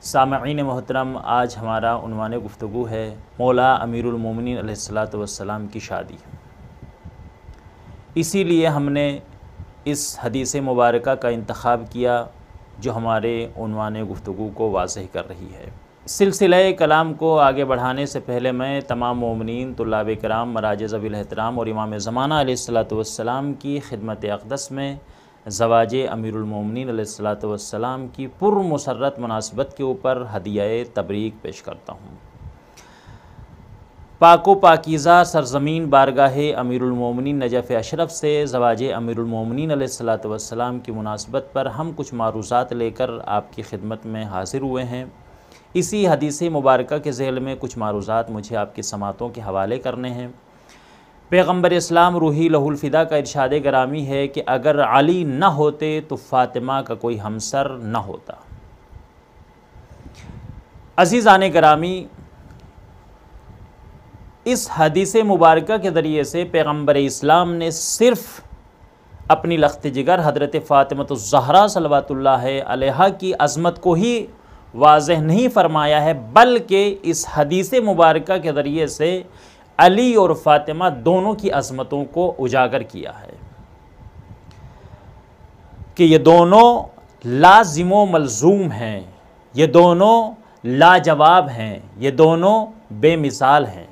सामईन मोहतरम, आज हमारा उन्वान गुफ्तगू है मौला अमीरुल मोमिनीन अलैहिस्सलातु वस्सलाम की शादी। इसीलिए हमने इस हदीस मुबारका का इंतखाब किया जो हमारे उन्वान गुफ्तगू को वाज़ेह कर रही है। सिलसिला कलाम को आगे बढ़ाने से पहले मैं तमाम मोमिनीन, तुल्लाब कराम, मराजिज़ ज़वील एहतराम और इमाम ज़माना अलैहिस्सलातु वस्सलाम की खिदमत अक़दस में ज़वाजे अमीरुल मोमिनीन अलैहिस्सलातु वस्सलाम की पुरमसरत मुनासबत के ऊपर हदियाए तबरीक पेश करता हूँ। पाको पाकीज़ा सरज़मीन बारगाहे अमीरुल मोमिनीन नजफ़ अशरफ से ज़वाजे अमीरुल मोमिनीन अलैहिस्सलातु वस्सलाम की मुनासबत पर हम कुछ मारूज़ात लेकर आपकी खिदमत में हाज़िर हुए हैं। इसी हदीस मुबारका के ज़ेल में कुछ मारूज़ात मुझे आपकी समातों के हवाले करने हैं। पैगम्बर इस्लाम रूही लहुल फ़िदा का इरशाद गरामी है कि अगर अली न होते तो फ़ातिमा का कोई हमसर न होता। अज़ीज़ान गरामी, इस हदीस मुबारका के ज़रिए से पैगम्बर इस्लाम ने सिर्फ़ अपनी लख्त जिगर हज़रत फ़ातिमतुज़ ज़हरा सल्लल्लाहु अलैहा की अज़मत को ही वाज़ेह नहीं फ़रमाया है, बल्कि इस हदीस मुबारका के ज़रिए से अली और फ़ातिमा दोनों की अज़मतों को उजागर किया है कि ये दोनों लाज़िम व मलज़ूम हैं, ये दोनों लाजवाब हैं, ये दोनों बेमिसाल हैं,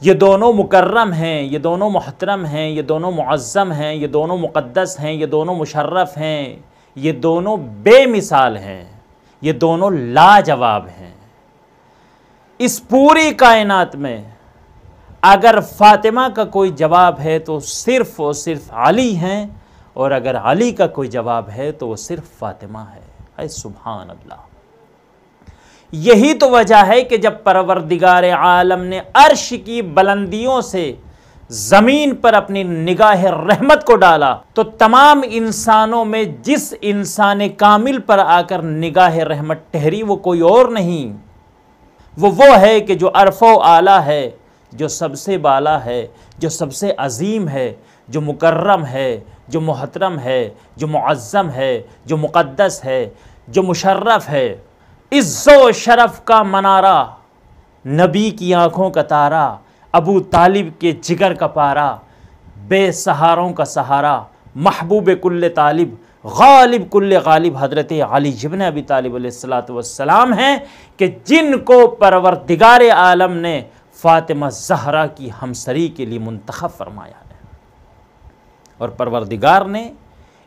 ये दोनों मुकर्रम हैं, ये दोनों मुहतरम हैं, ये दोनों मुअज़्ज़म हैं, ये दोनों मुक़द्दस हैं, ये दोनों मुशर्रफ़ हैं, ये दोनों बेमिसाल हैं, ये दोनों लाजवाब हैं। इस पूरी कायनात में अगर फ़ातिमा का कोई जवाब है तो सिर्फ़ और सिर्फ अली हैं, और अगर अली का कोई जवाब है तो वो सिर्फ फ़ातिमा है। सुभान अल्लाह। यही तो वजह है कि जब परवरदिगार आलम ने अर्श की बुलंदियों से ज़मीन पर अपनी निगाह रहमत को डाला तो तमाम इंसानों में जिस इंसान कामिल पर आकर निगाह रहमत ठहरी वो कोई और नहीं, वो है कि जो अरफ़ो आला है, जो सबसे बाला है, जो सबसे अज़ीम है, जो मुकर्रम है, जो मुहतरम है, जो मुअज़्ज़म है, जो मुक़द्दस है, जो मुशर्रफ़ है। इज़्ज़ो शरफ़ का मनारा, नबी की आँखों का तारा, अबू तालिब के जिगर का पारा, बेसहारों का सहारा, महबूब कुल्ले तालिब, गालिब कुल्ले गालिब हज़रत अली इब्न अबी तालिब अलैहिस्सलातु वस्सलाम हैं कि जिनको परवरदिगार आलम ने फ़ातिमा ज़हरा की हमसरी के लिए मुंतखब फरमाया है। और परवरदिगार ने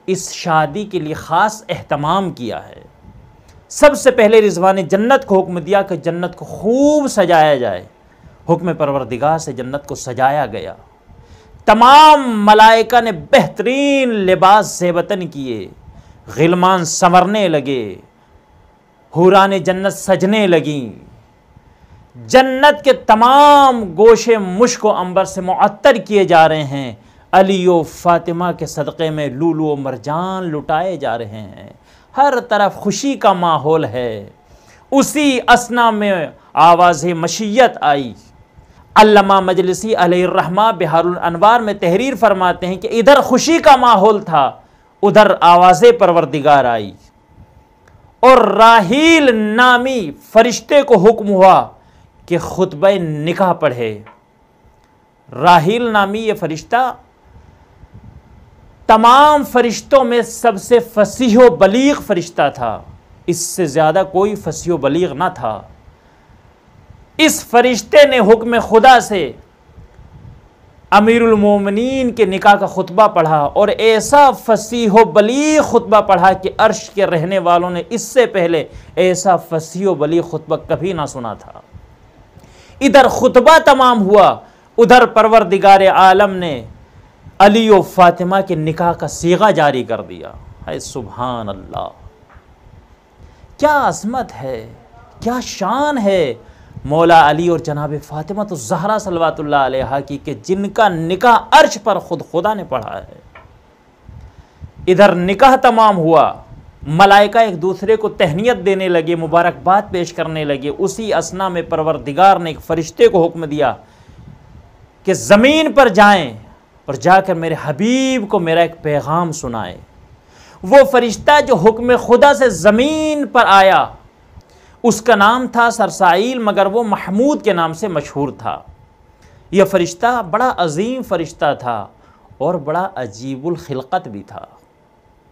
इस शादी के लिए ख़ास एहतमाम किया है। सबसे पहले रिज़वान जन्नत को हुक्म दिया कि जन्नत को खूब सजाया जाए। हुक्म परवरदिगार से जन्नत को सजाया गया। तमाम मलाइका ने बेहतरीन लिबास ज़ेबतन किए, ग़िलमान संवरने लगे, हुरान जन्नत सजने लगीं, जन्नत के तमाम गोशे मुश्क व अंबर से मुअत्तर किए जा रहे हैं। अली व फ़ातिमा के सदक़े में लूलू व मरजान लुटाए जा रहे हैं। हर तरफ खुशी का माहौल है। उसी असना में आवाज़ मशीयत आई। अल्लामा मजलिसी अलैहिर्रहमा बिहारुल अनवार में तहरीर फरमाते हैं कि इधर खुशी का माहौल था, उधर आवाज़े परवरदिगार आई और राहील नामी फरिश्ते को हुक्म हुआ कि खुतबे निकाह पढ़े। राहील नामी ये फरिश्ता तमाम फरिश्तों में सबसे फसीह व बलीग फरिश्ता था। इससे ज़्यादा कोई फसीह व बलीग ना था। इस फरिश्ते ने हुक्म खुदा से अमीरुल मोमिनीन के निकाह का खुतबा पढ़ा और ऐसा फसीह व बलीग खुतबा पढ़ा कि अर्श के रहने वालों ने इससे पहले ऐसा फसीह व बलीग खुतबा कभी ना सुना था। इधर खुतबा तमाम हुआ, उधर परवरदिगार आलम ने अली व फ़ातिमा के निकाह का सीगा जारी कर दिया। है सुभान अल्लाह। क्या अज़मत है, क्या शान है मौला अली और जनाब फ़ातिमा तो ज़हरा सल्लल्लाहु अलैहा की, कि जिनका निकाह अर्श पर खुद खुदा ने पढ़ा है। इधर निकाह तमाम हुआ, मलाइका एक दूसरे को तहनीत देने लगे, मुबारकबाद पेश करने लगे। उसी असना में परवरदिगार ने एक फ़रिश्ते को हुक्म दिया कि ज़मीन पर जाएं और जाकर मेरे हबीब को मेरा एक पैगाम सुनाए। वो फ़रिश्ता जो हुक्म खुदा से ज़मीन पर आया उसका नाम था सरसाइल, मगर वो महमूद के नाम से मशहूर था। यह फ़रिश्ता बड़ा अजीम फ़रिश्ता था और बड़ा अजीबुल खिलकत भी था।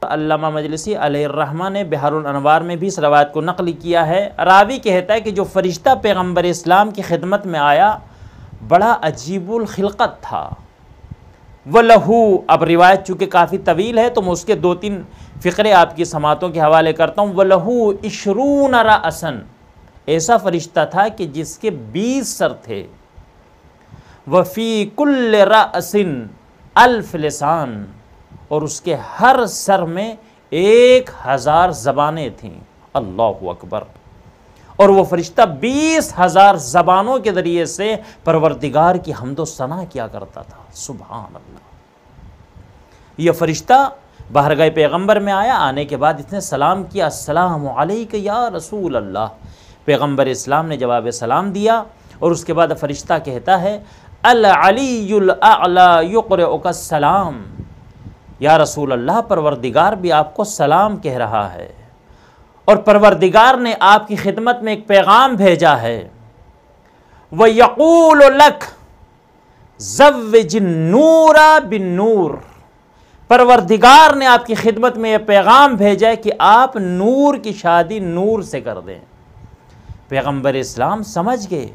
अल्लामा मजलिसी अलैहिर्रहमा ने बिहारुल अनवार में भी इस रवायत को नक़ल किया है। रावी कहता है कि जो फ़रिश्ता पैगम्बर इस्लाम की खिदमत में आया बड़ा अजीबुल खिलकत था। वह लहू, अब रिवायत चूँकि काफ़ी तवील है तो मैं उसके 2-3 फ़िक्रे आपकी समातों के हवाले करता हूँ। वह लहू इशरून रअसन, ऐसा फ़रिश्ता था कि जिसके 20 सर थे। वफ़ी कुल्ल रअसिन अल्फ लिसान, और उसके हर सर में 1000 ज़बानें थीं। अल्लाहु अकबर। और वो फ़रिश्ता 20,000 ज़बानों के ज़रिए से परवरदिगार की हम्दो सना किया करता था। सुभान अल्लाह। यह फ़रिश्ता बारगाह पैगम्बर में आया, आने के बाद इसने सलाम किया, अस्सलामु अलैका या रसूल अल्लाह। पैगम्बर इस्लाम ने जवाब सलाम दिया और उसके बाद फ़रिश्ता कहता है अल अलीयुल अअला युक़रिउका सलाम, या रसूल अल्लाह परवरदिगार भी आपको सलाम कह रहा है और परवरदिगार ने आपकी खिदमत में एक पैगाम भेजा है। व यक़ूलु लक ज़व्विजिन नूरा बिन नूर, परवरदिगार ने आपकी खिदमत में यह पैगाम भेजा है कि आप नूर की शादी नूर से कर दें। पैगम्बर इस्लाम समझ गए,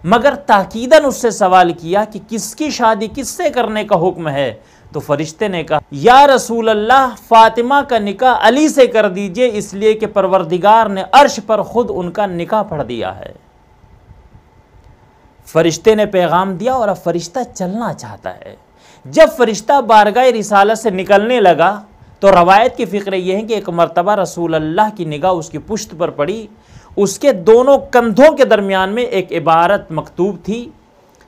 मगर ताकीदन उससे सवाल किया कि किसकी शादी किससे करने का हुक्म है। तो फरिश्ते ने कहा या रसूल अल्लाह, फ़ातिमा का निकाह अली से कर दीजिए, इसलिए कि परवरदिगार ने अर्श पर खुद उनका निकाह पढ़ दिया है। फरिश्ते ने पैगाम दिया और अब फरिश्ता चलना चाहता है। जब फरिश्ता बारगाह रिसालत से निकलने लगा तो रवायत की फ़िक्र यह है कि एक मरतबा रसूल अल्लाह की निगाह उसकी पुश्त पर पड़ी। उसके दोनों कंधों के दरमियान में एक इबारत मकतूब थी,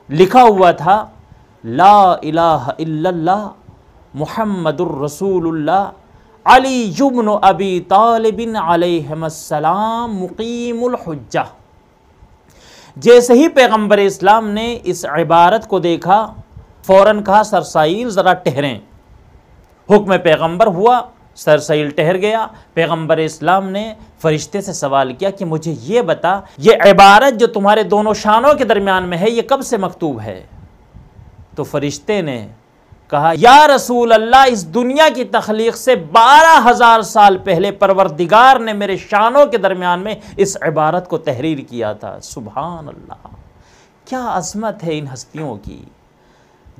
लिखा हुआ था ला इलाहा इल्लल्लाह मुहम्मदुर रसूलुल्लाह अली इब्न अबी तालिबिन अलैहिस्सलाम मुकीमुल हुज्जा। जैसे ही पैगम्बर इस्लाम ने इस इबारत को देखा फ़ौरन कहा सरसाइल ज़रा ठहरें। हुक्म पैगम्बर हुआ, सरसाइल ठहर गया। पैगम्बर इस्लाम ने फरिश्ते से सवाल किया कि मुझे ये बता, ये इबारत जो तुम्हारे दोनों शानों के दरमियान में है ये कब से मकतूब है। तो फरिश्ते ने कहा या रसूल अल्लाह, इस दुनिया की तख्लीक से 12,000 साल पहले परवरदिगार ने मेरे शानों के दरमियान में इस इबारत को तहरीर किया था। सुभान अल्लाह, क्या अज़मत है इन हस्तियों की।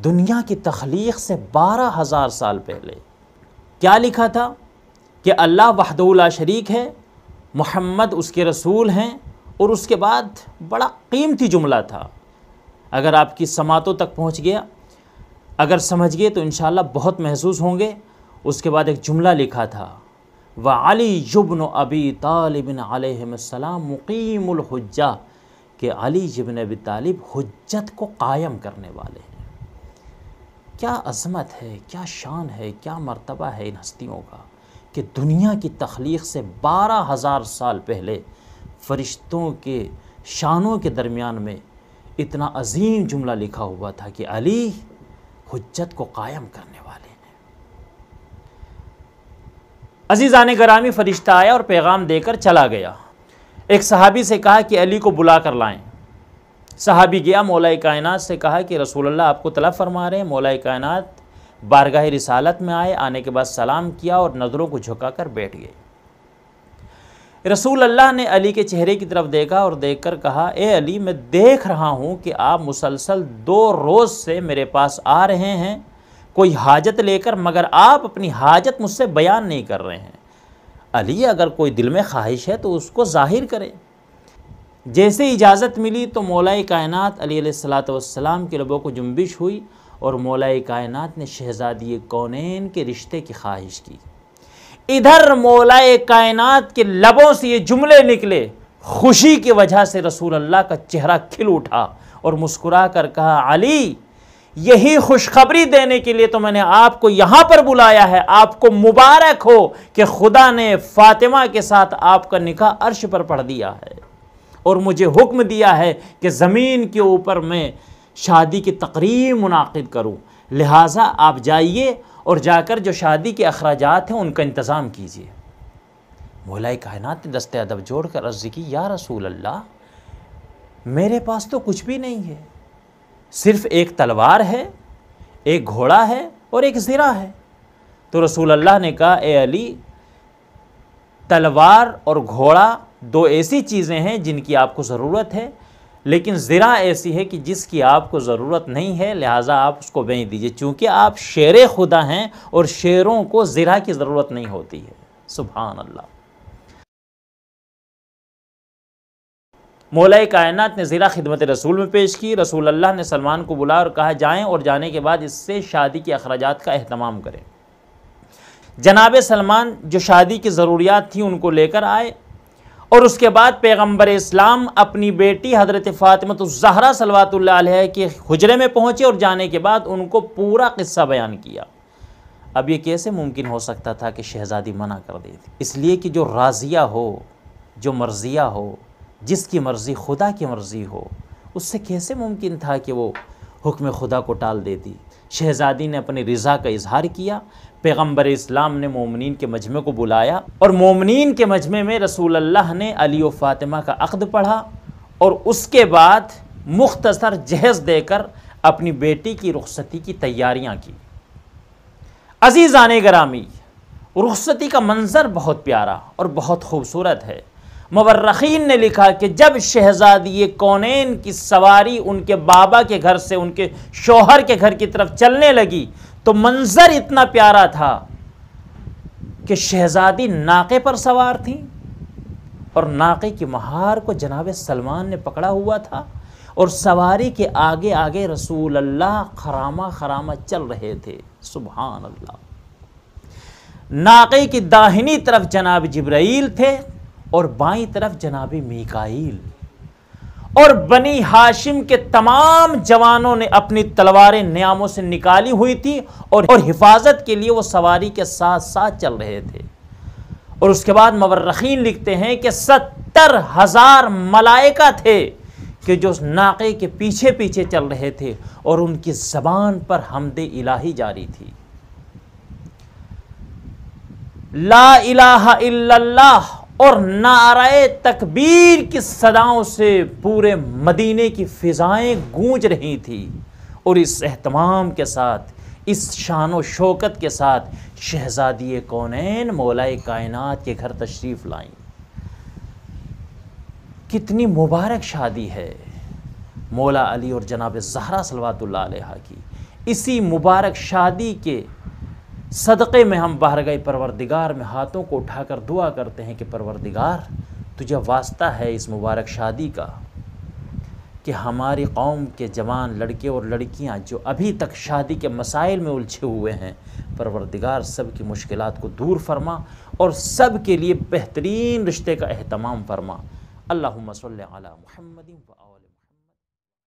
दुनिया की तख्लीक से 12,000 साल पहले क्या लिखा था कि अल्लाह वहदहू ला शरीक है, मोहम्मद उसके रसूल हैं, और उसके बाद बड़ा कीमती जुमला था। अगर आपकी समातों तक पहुंच गया, अगर समझ गए तो इंशाअल्लाह बहुत महसूस होंगे। उसके बाद एक जुमला लिखा था व अली इब्न अबी तालिबिन अलैहिस्सलाम मुकीमुल हुज्जा, कि अली इब्न अबी तालिब हुज्जत को कायम करने वाले हैं। क्या अज़मत है, क्या शान है, क्या मर्तबा है इन हस्तियों का कि दुनिया की तख्लीक से 12,000 साल पहले फ़रिश्तों के शानों के दरमियान में इतना अजीम जुमला लिखा हुआ था कि अली हुज्जत को कायम करने वाले हैं। अज़ीज़ान गिरामी, फ़रिश्ता आया और पैगाम देकर चला गया। एक सहाबी से कहा कि अली को बुला कर लाएं। सहाबी गया, मौला कायनात से कहा कि रसूल अल्लाह आपको तलब फरमा रहे हैं। मौला कायनात बारगाह रिसालत में आए, आने के बाद सलाम किया और नज़रों को झुकाकर बैठ गए। रसूल अल्लाह ने अली के चेहरे की तरफ देखा और देखकर कहा ए अली, मैं देख रहा हूँ कि आप मुसलसल 2 रोज़ से मेरे पास आ रहे हैं कोई हाजत लेकर, मगर आप अपनी हाजत मुझसे बयान नहीं कर रहे हैं। अली, अगर कोई दिल में ख्वाहिश है तो उसको ज़ाहिर करें। जैसे इजाज़त मिली तो मौला कायनात अलैहिस्सलातु वस्सलाम के लबों को जुम्बिश हुई और मौला कायनात ने शहज़ादी कौनैन के रिश्ते की ख्वाहिश की। इधर मौला कायनात के लबों से ये जुमले निकले, खुशी की वजह से रसूल अल्लाह का चेहरा खिल उठा और मुस्कुरा कर कहा, अली, यही खुशखबरी देने के लिए तो मैंने आपको यहां पर बुलाया है। आपको मुबारक हो कि खुदा ने फातिमा के साथ आपका निकाह अर्श पर पढ़ दिया है और मुझे हुक्म दिया है कि ज़मीन के ऊपर मैं शादी की तकरीब मुनाकिद करूं। लिहाजा आप जाइए और जाकर जो शादी के अखराजात हैं उनका इंतज़ाम कीजिए। मौला कायनात ने दस्ते अदब जोड़कर अर्ज़ की, या रसूल अल्लाह, मेरे पास तो कुछ भी नहीं है, सिर्फ एक तलवार है, एक घोड़ा है और एक ज़िरा है। तो रसूल अल्लाह ने कहा, ए अली, तलवार और घोड़ा दो ऐसी चीज़ें हैं जिनकी आपको ज़रूरत है, लेकिन ज़िरा ऐसी है कि जिसकी आपको ज़रूरत नहीं है, लिहाजा आप उसको बेच दीजिए, चूँकि आप शेर खुदा हैं और शेरों को ज़िरा की ज़रूरत नहीं होती है। सुभान अल्लाह। मौला कायनात ने ज़िरा खिदमत रसूल में पेश की। रसूल अल्लाह ने सलमान को बुलाया और कहा, जाएं और जाने के बाद इससे शादी के अखराजात का एहतमाम करें। जनाब सलमान जो शादी की ज़रूरियात थी उनको लेकर आए और उसके बाद पैगम्बर इस्लाम अपनी बेटी हज़रत फ़ातिमतुज़ ज़हरा सल्लल्लाहु अलैहा के हुजरे में पहुँचे और जाने के बाद उनको पूरा किस्सा बयान किया। अब ये कैसे मुमकिन हो सकता था कि शहज़ादी मना कर देती? इसलिए कि जो राज़िया हो, जो मर्ज़िया हो, जिसकी मर्ज़ी खुदा की मर्ज़ी हो, उससे कैसे मुमकिन था कि वो हुक्म खुदा को टाल देती? शहज़ादी ने अपनी रिज़ा का इजहार किया। पैगम्बर इस्लाम ने मोमिनीन के मजमे को बुलाया और मोमिनीन के मजमे में रसूल अल्लाह ने अली व फ़ातिमा का अक़्द पढ़ा और उसके बाद मुख्तसर जहेज़ देकर अपनी बेटी की रुख़सती की तैयारियां की। अज़ीज़ाने गिरामी, रुख़सती का मंज़र बहुत प्यारा और बहुत खूबसूरत है। मुवर्रिख़ीन ने लिखा कि जब शहज़ादी कौनैन की सवारी उनके बाबा के घर से उनके शौहर के घर की तरफ चलने लगी तो मंज़र इतना प्यारा था कि शहज़ादी नाक़े पर सवार थी और नाक़े की महार को जनाब सलमान ने पकड़ा हुआ था और सवारी के आगे आगे रसूल अल्लाह खरामा खरामा चल रहे थे। सुभान अल्लाह। नाक़े की दाहिनी तरफ जनाब जिब्राईल थे और बाईं तरफ जनाब मीकाईल, और बनी हाशिम के तमाम जवानों ने अपनी तलवारें नियामों से निकाली हुई थी और हिफाजत के लिए वो सवारी के साथ साथ चल रहे थे। और उसके बाद मुवर्रिख़ीन लिखते हैं कि 70,000 मलाइका थे कि जो नाक़े के पीछे पीछे चल रहे थे और उनकी ज़बान पर हमदे इलाही जारी थी। ला इलाहा इल्लल्लाह और नाराए तकबीर की सदाओं से पूरे मदीने की फ़िज़ाएँ गूंज रही थी और इस एहतमाम के साथ, इस शान व शौकत के साथ शहज़ादी कौनैन मौलाए कायनात के घर तशरीफ़ लाईं। कितनी मुबारक शादी है मौला अली और जनाब ज़हरा सल्लल्लाहु अलैहा की। इसी मुबारक शादी के सदक़े में हम बारगाह परवरदिगार में हाथों को उठाकर दुआ करते हैं कि परवरदिगार, तुझे वास्ता है इस मुबारक शादी का कि हमारी कौम के जवान लड़के और लड़कियां जो अभी तक शादी के मसाइल में उलझे हुए हैं, परवरदिगार सब की मुश्किलात को दूर फरमा और सब के लिए बेहतरीन रिश्ते का एहतमाम फरमा। अल्लाहुम्मा सल्लि अला मुहम्मदिन व